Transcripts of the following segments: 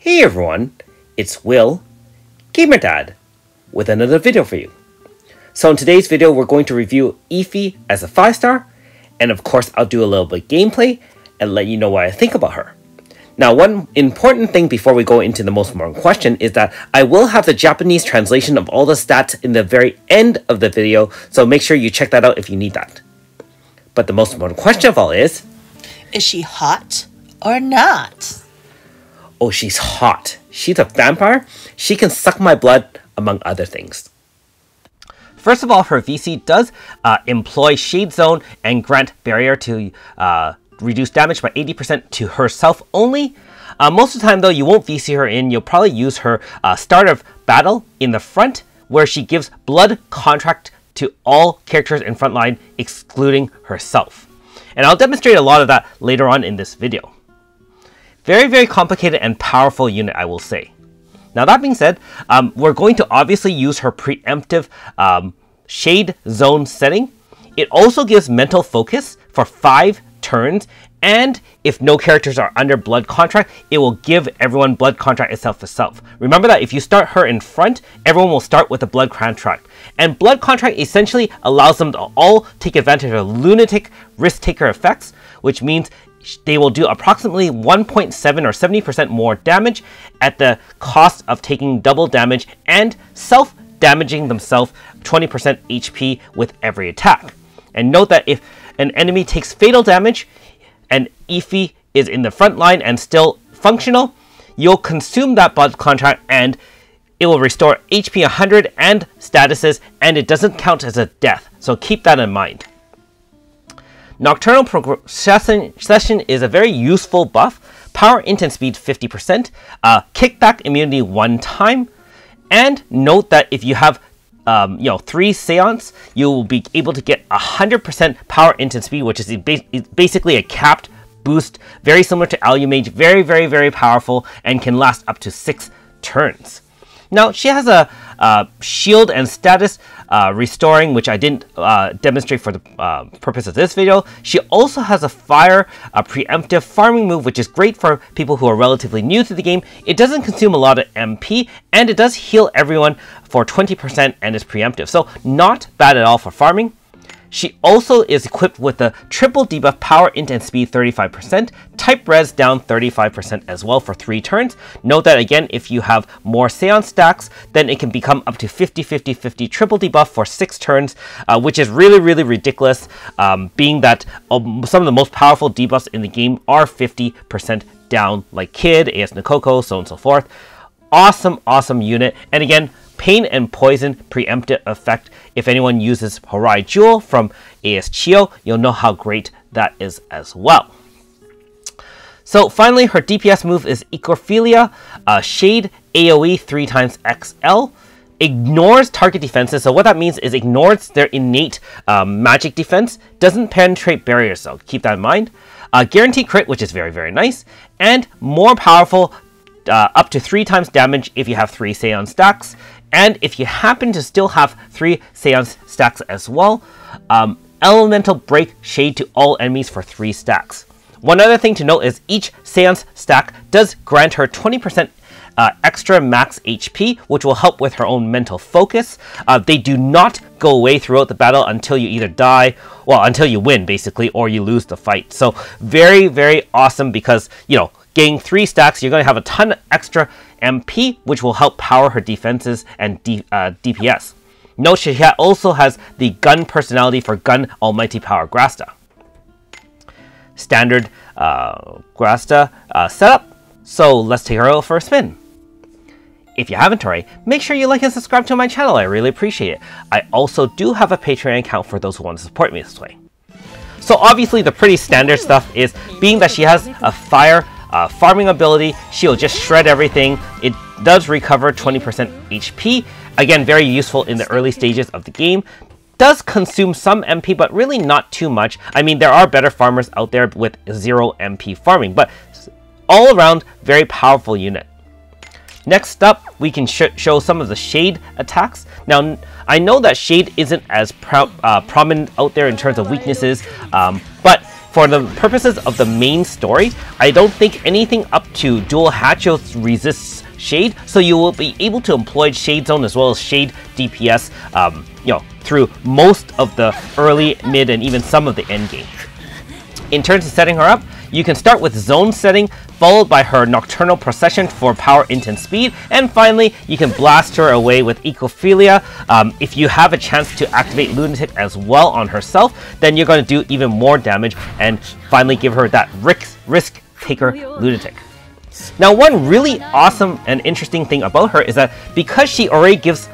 Hey everyone, it's Will, Gamer Dad, with another video for you. So in today's video, we're going to review Iphi as a 5-star, and of course I'll do a little bit of gameplay and let you know what I think about her. Now, one important thing before we go into the most important question is that I will have the Japanese translation of all the stats in the very end of the video, so make sure you check that out if you need that. But the most important question of all is she hot or not? Oh, she's hot. She's a vampire. She can suck my blood, among other things. First of all, her VC does employ Shade Zone and grant barrier to reduce damage by 80% to herself only. Most of the time, though, you won't VC her in. You'll probably use her start of battle in the front, where she gives blood contract to all characters in front line, excluding herself. And I'll demonstrate a lot of that later on in this video. Very, very complicated and powerful unit, I will say. Now, that being said, we're going to obviously use her preemptive Shade Zone setting. It also gives mental focus for 5 turns, and if no characters are under blood contract, it will give everyone blood contract itself to self. Remember that if you start her in front, everyone will start with a blood contract. And blood contract essentially allows them to all take advantage of lunatic risk taker effects, which means they will do approximately 1.7 or 70% more damage at the cost of taking double damage and self-damaging themselves 20% HP with every attack. And note that if an enemy takes fatal damage and Iphi is in the front line and still functional, you'll consume that blood contract and it will restore HP 100 and statuses, and it doesn't count as a death, so keep that in mind. Nocturnal Procession is a very useful buff. Power, int, and speed 50%. Kickback immunity 1 time. And note that if you have 3 Seance, you will be able to get 100% power, int, and speed, which is basically a capped boost. Very similar to Alumage. Very, very, very powerful and can last up to 6 turns. Now, she has a shield and status restoring, which I didn't demonstrate for the purpose of this video. She also has a fire, preemptive farming move, which is great for people who are relatively new to the game. It doesn't consume a lot of MP, and it does heal everyone for 20% and is preemptive. So not bad at all for farming. She also is equipped with the triple debuff power, int, and speed 35%, type res down 35% as well for 3 turns. Note that again, if you have more Seance stacks, then it can become up to 50-50-50 triple debuff for 6 turns, which is really, really ridiculous, being that some of the most powerful debuffs in the game are 50% down, like Kid, AS Nikoko, so on and so forth. Awesome, awesome unit. And again, Pain and Poison preemptive effect. If anyone uses Horai Jewel from AS Chio, you'll know how great that is as well. So finally, her DPS move is Ecophilia, Shade AoE 3 times XL. Ignores target defenses, so what that means is ignores their innate magic defense, doesn't penetrate barriers, so keep that in mind. Guaranteed crit, which is very, very nice, and more powerful, up to 3 times damage if you have 3 Seance stacks. And if you happen to still have 3 Seance stacks as well, Elemental Break Shade to all enemies for 3 stacks. One other thing to note is each Seance stack does grant her 20% extra max HP, which will help with her own mental focus. They do not go away throughout the battle until you either die, well, until you win, basically, or you lose the fight. So very, very awesome because, getting 3 stacks, you're going to have a ton of extra MP, which will help power her defenses and DPS. Note she also has the gun personality for Gun Almighty Power Grasta. Standard Grasta setup. So let's take her out for a spin. If you haven't already, make sure you like and subscribe to my channel. I really appreciate it. I also do have a Patreon account for those who want to support me this way. So obviously the pretty standard stuff is being that she has a fire farming ability, she'll just shred everything. It does recover 20% HP. Again, very useful in the early stages of the game. Does consume some MP, but really not too much. I mean, there are better farmers out there with 0 MP farming, but all around, very powerful unit. Next up, we can show some of the Shade attacks. Now, I know that Shade isn't as prominent out there in terms of weaknesses, but for the purposes of the main story, I don't think anything up to Dual Hatcho resists Shade, so you will be able to employ Shade Zone as well as Shade DPS, through most of the early, mid, and even some of the end game. In terms of setting her up, you can start with Zone setting, followed by her Nocturnal Procession for power, int, and speed, and finally, you can blast her away with Ecophilia. If you have a chance to activate Lunatic as well on herself, then you're going to do even more damage, and finally give her that risk taker Lunatic. Now, one really awesome and interesting thing about her is that because she already gives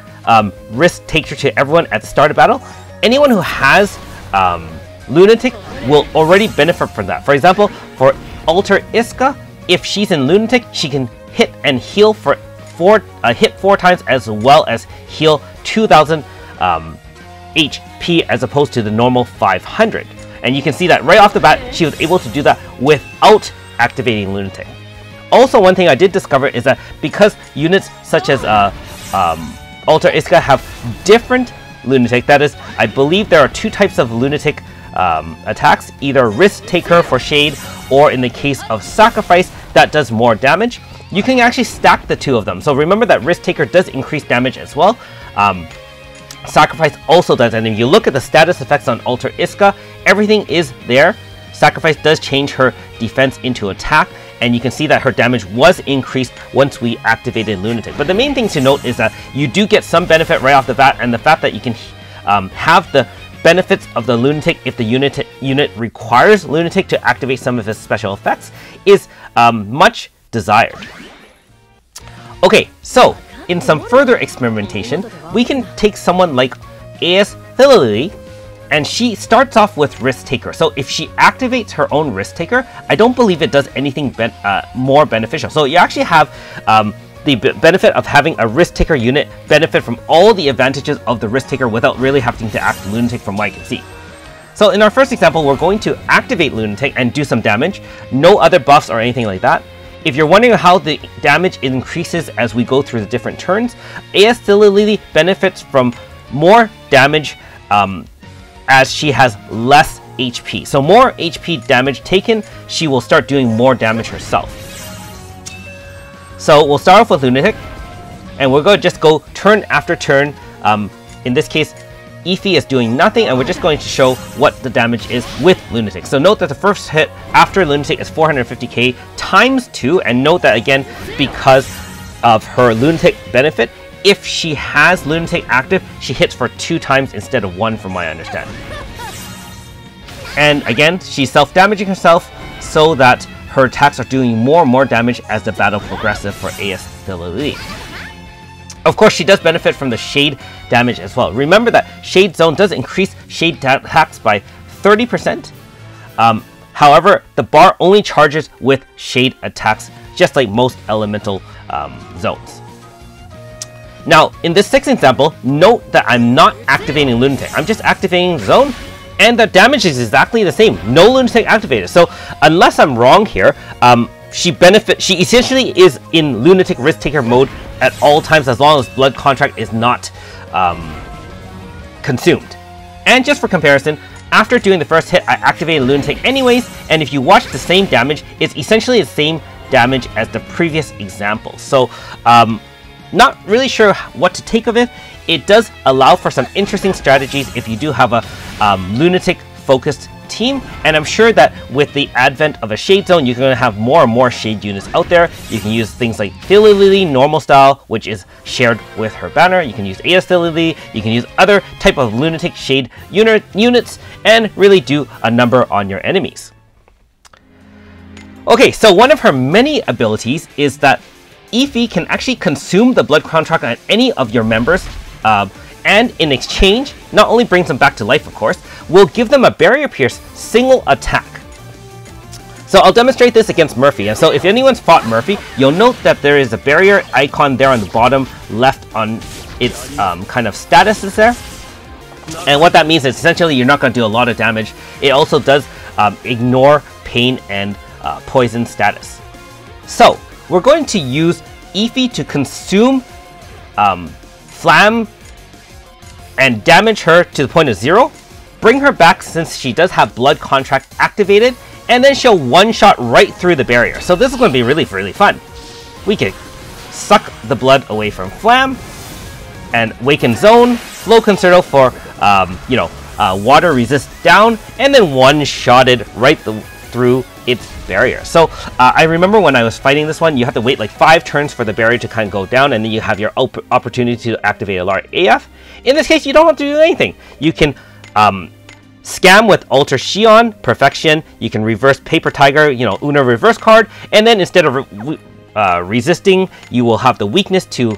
risk taker to everyone at the start of battle, anyone who has Lunatic will already benefit from that. For example, for Alter Iska, if she's in Lunatic, she can hit and heal for hit 4 times, as well as heal 2000 HP as opposed to the normal 500. And you can see that right off the bat, she was able to do that without activating Lunatic. Also, one thing I did discover is that because units such as Alter Iska have different Lunatic, that is, I believe there are 2 types of Lunatic attacks, either Risk Taker for Shade, or in the case of Sacrifice, that does more damage. You can actually stack the 2 of them. So remember that Risk Taker does increase damage as well. Sacrifice also does, and if you look at the status effects on Alter Iska, everything is there. Sacrifice does change her defense into attack, and you can see that her damage was increased once we activated Lunatic. But the main thing to note is that you do get some benefit right off the bat, and the fact that you can have the benefits of the Lunatic if the unit requires Lunatic to activate some of his special effects is much desired. Okay, so in some further experimentation, we can take someone like AS Thilily, and she starts off with Risk Taker. So if she activates her own Risk Taker, I don't believe it does anything more beneficial. So you actually have the benefit of having a Risk Taker unit benefit from all the advantages of the Risk Taker without really having to act Lunatic from what I can see. So in our first example, we're going to activate Lunatic and do some damage. No other buffs or anything like that. If you're wondering how the damage increases as we go through the different turns, AS Thilily benefits from more damage as she has less HP. So more HP damage taken, she will start doing more damage herself. So we'll start off with Lunatic, and we're going to just go turn after turn. In this case, Iphi is doing nothing, and we're just going to show what the damage is with Lunatic. So note that the first hit after Lunatic is 450k times 2, and note that again, because of her Lunatic benefit, if she has Lunatic active, she hits for 2 times instead of 1 from my understanding. And again, she's self-damaging herself so that her attacks are doing more and more damage as the battle progresses for AS Thilily. Of course, she does benefit from the Shade damage as well. Remember that Shade Zone does increase Shade attacks by 30%. However, the bar only charges with Shade attacks, just like most elemental zones. Now, in this 6th example, note that I'm not activating Lunatic. I'm just activating Zone, and the damage is exactly the same. No Lunatic activated. So, unless I'm wrong here, she essentially is in Lunatic Risk Taker mode at all times as long as Blood Contract is not consumed. And just for comparison, after doing the first hit, I activated Lunatic anyways, and if you watch the same damage, it's essentially the same damage as the previous example. So, not really sure what to take of it. It does allow for some interesting strategies if you do have a Lunatic-focused team, and I'm sure that with the advent of a Shade Zone, you're going to have more and more Shade units out there. You can use things like Thilily normal style, which is shared with her banner. You can use AS Thilily, you can use other type of Lunatic Shade units, and really do a number on your enemies. Okay, so one of her many abilities is that Iphi can actually consume the Blood Contract on any of your members, and in exchange, not only brings them back to life, of course, will give them a Barrier Pierce single attack. So I'll demonstrate this against Murphy. And so if anyone's fought Murphy, you'll note that there is a barrier icon there on the bottom left on its kind of statuses there. And what that means is essentially you're not going to do a lot of damage. It also does ignore pain and poison status. So we're going to use Iphi to consume Flam and damage her to the point of 0. bring her back since she does have blood contract activated, and then she'll one-shot right through the barrier. So this is going to be really, really fun. We can suck the blood away from Flam, and Waken Zone, Flow Concerto for, water resist down, and then one-shotted right through its barrier. So I remember when I was fighting this one, you have to wait like 5 turns for the barrier to kind of go down, and then you have your opportunity to activate a large AF. In this case, you don't have to do anything. You can scam with Alter Xion, Perfection. You can reverse Paper Tiger, Una reverse card, and then instead of resisting, you will have the weakness to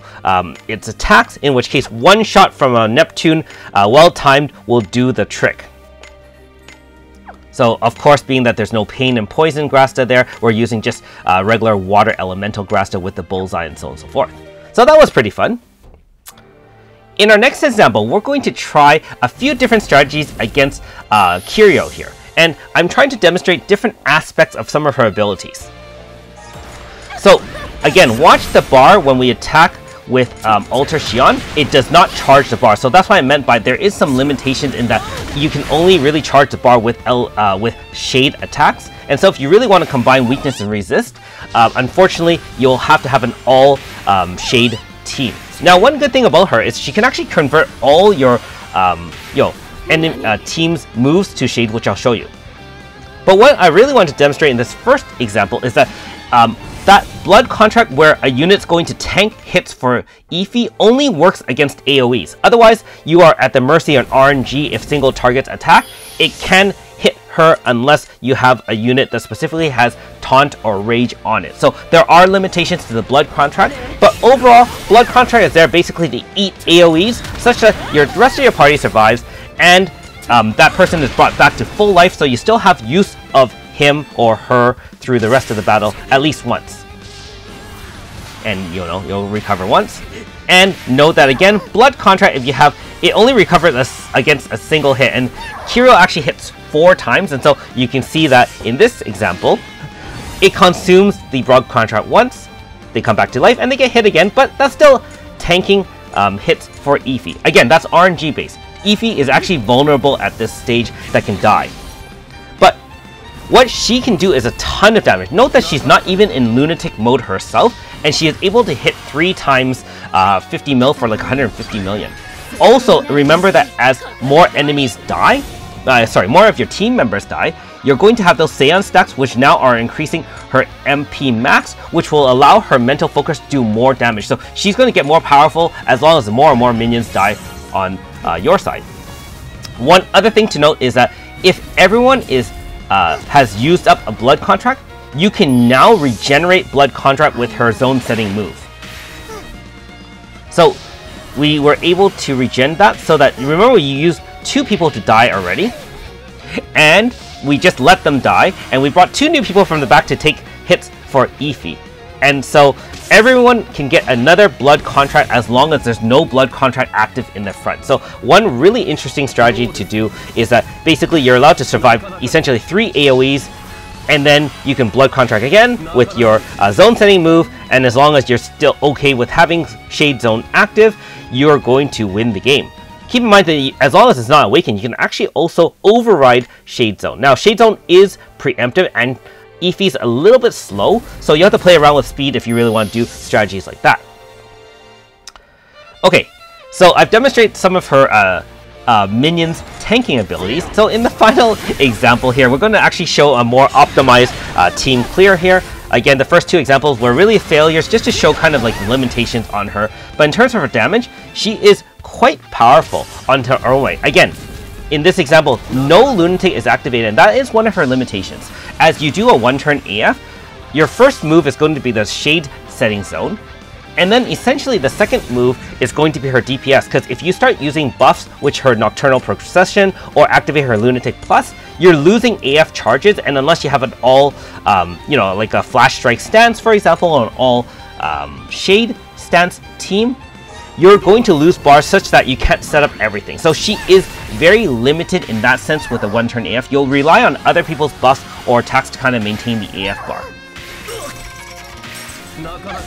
its attacks, in which case one shot from a Neptune, well-timed, will do the trick. So, of course, being that there's no Pain and Poison Grasta there, we're using just regular Water Elemental Grasta with the Bullseye and so on and so forth. So that was pretty fun. In our next example, we're going to try a few different strategies against Kiryu here. And I'm trying to demonstrate different aspects of some of her abilities. So, again, watch the bar when we attack with Alter Xion. It does not charge the bar. So that's what I meant by there is some limitations in that you can only really charge the bar with shade attacks. And so if you really want to combine weakness and resist, unfortunately, you'll have to have an all shade team. Now, one good thing about her is she can actually convert all your team's moves to shade, which I'll show you. But what I really want to demonstrate in this first example is that that blood contract where a unit's going to tank hits for Iphi only works against AoEs. Otherwise, you are at the mercy of RNG if single targets attack. It can hit her unless you have a unit that specifically has Taunt or Rage on it. So there are limitations to the blood contract, but overall, blood contract is there basically to eat AoEs such that the rest of your party survives, and that person is brought back to full life, so you still have use of him or her through the rest of the battle at least once. And you'll recover once. And note that again, blood contract, if you have it, only recovers against a single hit, and Kiryu actually hits 4 times, and so you can see that in this example, it consumes the blood contract once, they come back to life, and they get hit again, but that's still tanking hits for Iphi. Again, that's RNG based. Iphi is actually vulnerable at this stage that can die. But what she can do is a ton of damage. Note that she's not even in lunatic mode herself, and she is able to hit 3 times 50 mil for like 150 million. Also, remember that as more enemies die, more of your team members die, you're going to have those Saiyan stacks, which now are increasing her MP max, which will allow her mental focus to do more damage. So she's going to get more powerful as long as more and more minions die on your side. One other thing to note is that if everyone has used up a blood contract, you can now regenerate blood contract with her zone setting move. So we were able to regen that, so that, remember, you used 2 people to die already, and we just let them die, and we brought 2 new people from the back to take hits for Iphi. And so everyone can get another blood contract as long as there's no blood contract active in the front. So one really interesting strategy to do is that basically you're allowed to survive essentially 3 AoEs, and then you can blood contract again with your zone setting move, and as long as you're still okay with having Shade Zone active, you're going to win the game. Keep in mind that as long as it's not awakened, you can actually also override Shade Zone. Now, Shade Zone is preemptive, and Iphi's a little bit slow, so you have to play around with speed if you really want to do strategies like that. Okay, so I've demonstrated some of her minions tanking abilities. So in the final example here, we're going to actually show a more optimized team clear here. Again, the first 2 examples were really failures, just to show kind of like limitations on her. But in terms of her damage, she is quite powerful on her own way. Again, in this example, no lunatic is activated, and that is one of her limitations. As you do a 1-turn AF, your first move is going to be the Shade Setting Zone, and then essentially the second move is going to be her DPS, because if you start using buffs, which her Nocturnal Procession or activate her Lunatic Plus, you're losing AF charges, and unless you have an all, like a Flash Strike stance, for example, or an all Shade stance team, you're going to lose bars such that you can't set up everything. So she is very limited in that sense with a 1-turn AF. You'll rely on other people's buffs or attacks to kind of maintain the AF bar.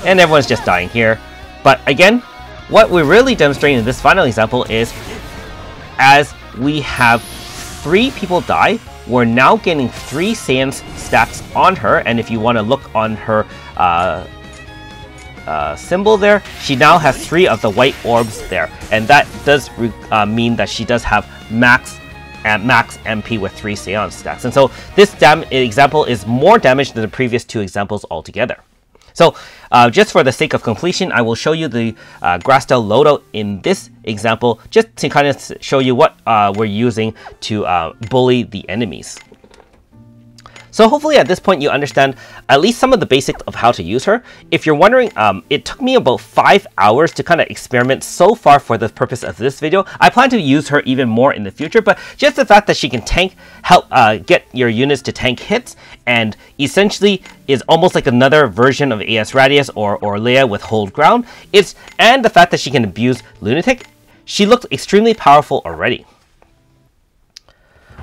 And everyone's just dying here. But again, what we're really demonstrating in this final example is as we have 3 people die, we're now getting 3 Saiyan stacks on her, and if you want to look on her symbol there, she now has 3 of the white orbs there, and that does mean that she does have max MP with 3 Saiyan stacks. And so this example is more damage than the previous 2 examples altogether. So just for the sake of completion, I will show you the Grastel loadout in this example, just to kind of show you what we're using to bully the enemies. So hopefully at this point you understand at least some of the basics of how to use her. If you're wondering, it took me about 5 hours to kind of experiment so far for the purpose of this video. I plan to use her even more in the future, but just the fact that she can help get your units to tank hits, and essentially is almost like another version of AS Radius or Leia with hold ground, and the fact that she can abuse Lunatic, she looked extremely powerful already.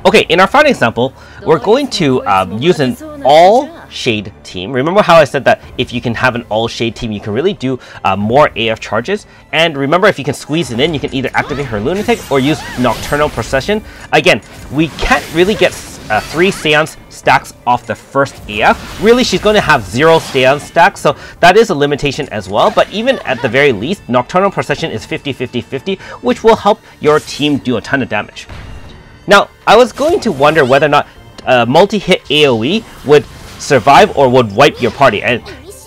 Okay, in our final example, we're going to use an all-shade team. Remember how I said that if you can have an all-shade team, you can really do more AF charges. And remember, if you can squeeze it in, you can either activate her Lunatic or use Nocturnal Procession. Again, we can't really get 3 Saiyan stacks off the first AF. Really, she's going to have 0 Saiyan stacks, so that is a limitation as well. But even at the very least, Nocturnal Procession is 50-50-50, which will help your team do a ton of damage. Now, I was going to wonder whether or not multi-hit AoE would survive or would wipe your party, and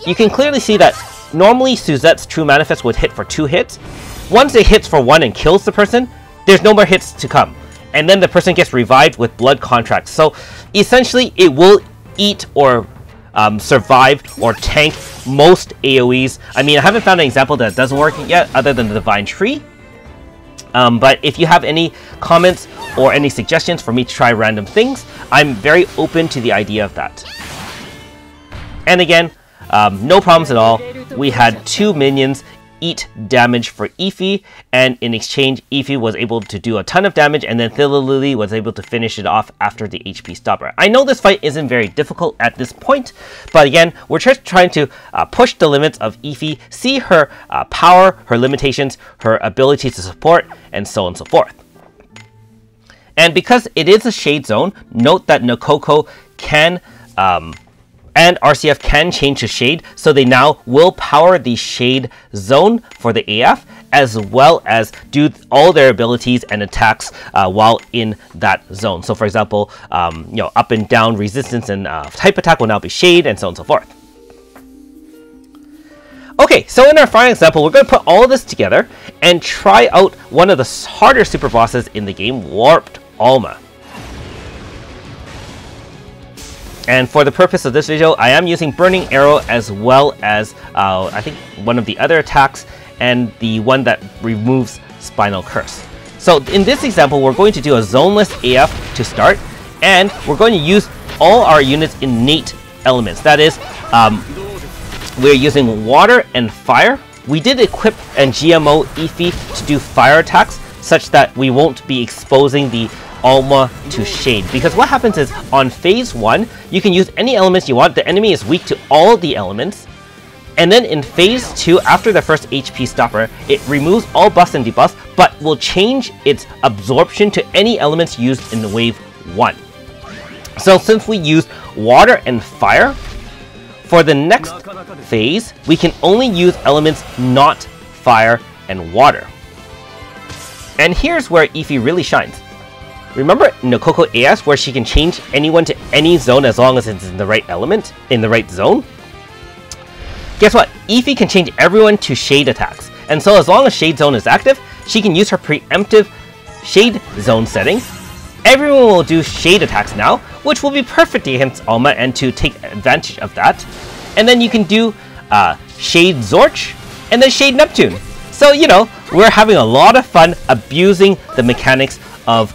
you can clearly see that normally Suzette's True Manifest would hit for 2 hits. Once it hits for 1 and kills the person, there's no more hits to come, and then the person gets revived with Blood Contracts. So essentially it will eat or survive or tank most AoEs. I mean, I haven't found an example that doesn't work yet other than the Divine Tree. But if you have any comments or any suggestions for me to try random things, I'm very open to the idea of that. And again, no problems at all. We had 2 minions eat damage for Iphi, and in exchange, Iphi was able to do a ton of damage, and then Lily was able to finish it off after the HP stopper. I know this fight isn't very difficult at this point, but again, we're just trying to push the limits of Iphi, see her power, her limitations, her ability to support, and so on and so forth. And because it is a shade zone, note that Nokoko can and RCF can change to shade, so they now will power the shade zone for the AF, as well as do all their abilities and attacks while in that zone. So for example, up and down resistance and type attack will now be shade, and so on and so forth. Okay, so in our final example, we're going to put all of this together and try out one of the harder super bosses in the game, Warped Alma. And for the purpose of this video, I am using Burning Arrow as well as, I think, one of the other attacks, and the one that removes Spinal Curse. So in this example, we're going to do a zoneless AF to start, and we're going to use all our units' innate elements. That is, we're using water and fire. We did equip and GMO Iphi to do fire attacks, such that we won't be exposing the Alma to shade, because what happens is on phase 1 you can use any elements you want. The enemy is weak to all the elements, and then in phase 2, after the first HP stopper, it removes all buffs and debuffs, but will change its absorption to any elements used in wave 1. So since we used water and fire, for the next phase we can only use elements not fire and water. And here's where Iphi really shines. Remember Nokoko AS, where she can change anyone to any zone as long as it's in the right element, in the right zone? Guess what? Iphi can change everyone to shade attacks. And so as long as shade zone is active, she can use her preemptive shade zone setting. Everyone will do shade attacks now, which will be perfect against Alma and to take advantage of that. And then you can do Shade Zorch and then Shade Neptune. So, you know, we're having a lot of fun abusing the mechanics of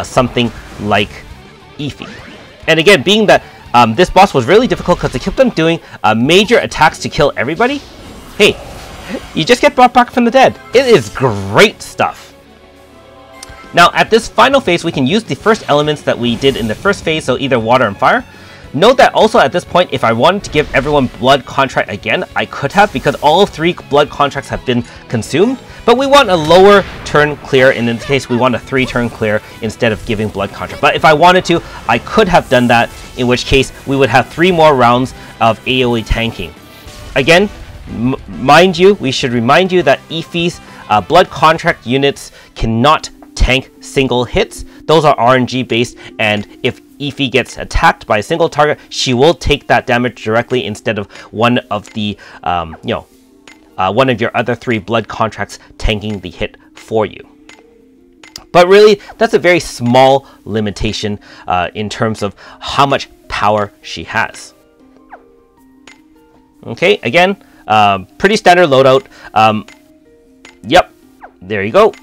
something like Iphi. And again, being that this boss was really difficult because they kept on doing major attacks to kill everybody, hey, you just get brought back from the dead. It is great stuff. Now, at this final phase, we can use the first elements that we did in the first phase, so either water and fire. Note that also at this point, if I wanted to give everyone blood contract again, I could have, because all 3 blood contracts have been consumed. But we want a lower turn clear, and in this case, we want a 3 turn clear instead of giving blood contract. But if I wanted to, I could have done that, in which case we would have 3 more rounds of AoE tanking. Again, mind you, we should remind you that Iphi's blood contract units cannot tank single hits. Those are RNG based, and if Iphi gets attacked by a single target, she will take that damage directly instead of one of the, one of your other 3 blood contracts tanking the hit for you. But really, that's a very small limitation in terms of how much power she has. Okay, again, pretty standard loadout. Yep, there you go.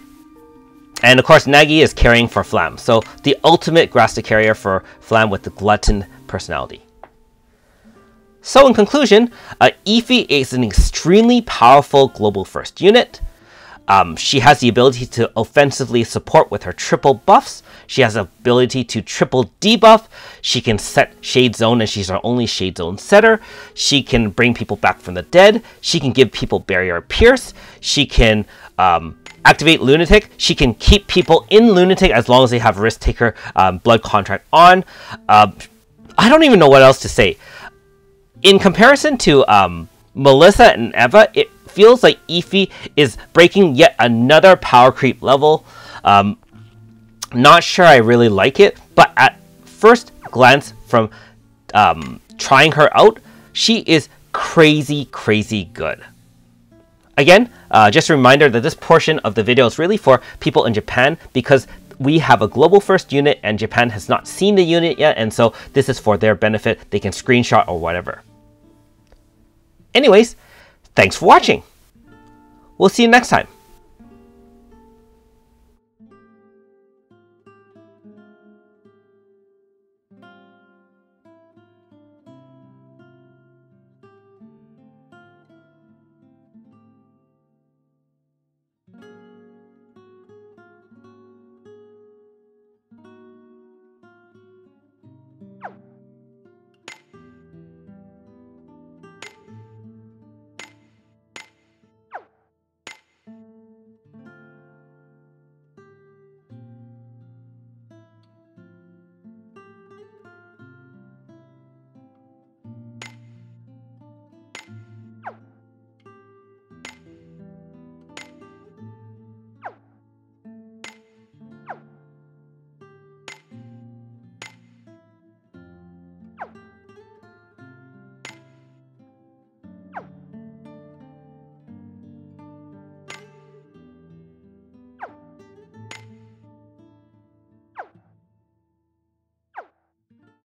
And of course, Nagi is carrying for Flam, so the ultimate Grasta carrier for Flam with the glutton personality. So in conclusion, Iphi is an extremely powerful global first unit. She has the ability to offensively support with her triple buffs. She has the ability to triple debuff. She can set Shade Zone, and she's our only Shade Zone setter. She can bring people back from the dead. She can give people Barrier Pierce. She can activate Lunatic. She can keep people in Lunatic as long as they have Risk Taker blood contract on. I don't even know what else to say. In comparison to Melissa and Eva, it feels like Iphi is breaking yet another power creep level. Not sure I really like it, but at first glance from trying her out, she is crazy good. Again, just a reminder that this portion of the video is really for people in Japan, because we have a global first unit and Japan has not seen the unit yet, and so this is for their benefit. They can screenshot or whatever. Anyways, thanks for watching. We'll see you next time.